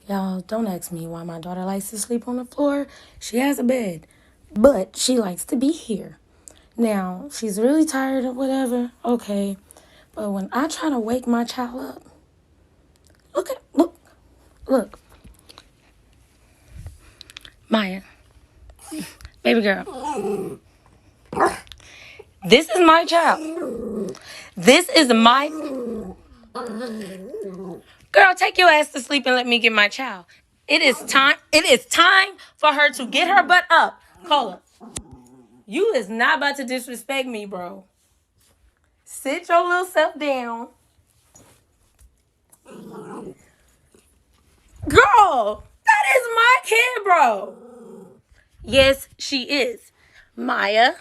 Y'all, don't ask me why my daughter likes to sleep on the floor. She has a bed, but she likes to be here. Now, she's really tired or whatever, okay. But when I try to wake my child up, look. Maya, baby girl, this is my child. This is my... Girl, take your ass to sleep and let me get my child. It is time for her to get her butt up. Cola, you is not about to disrespect me, bro. Sit your little self down. Girl, that is my kid, bro. Yes, she is. Maya.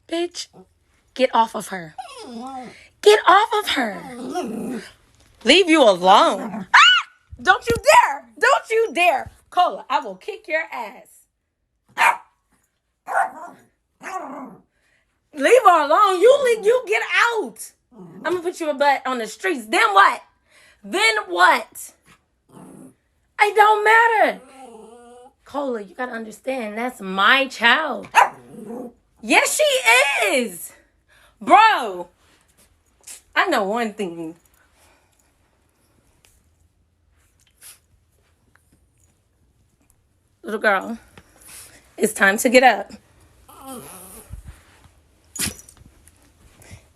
Bitch, get off of her. Get off of her. Leave you alone. Ah! Don't you dare. Don't you dare. Cola, I will kick your ass. Leave her alone. You get out. I'm going to put your butt on the streets. Then what? It don't matter. Cola, you got to understand, that's my child. Yes, she is. Bro, I know one thing. Little girl, it's time to get up.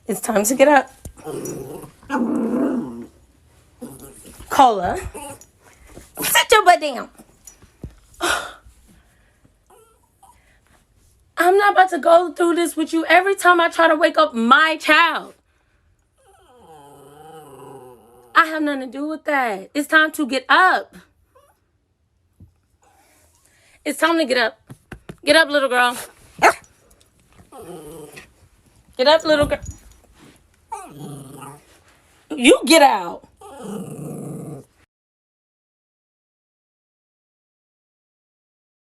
It's time to get up. Cola, sit your butt down. I'm not about to go through this with you every time I try to wake up my child. I have nothing to do with that. It's time to get up. It's time to get up. Get up, little girl. Get up, little girl. You get out.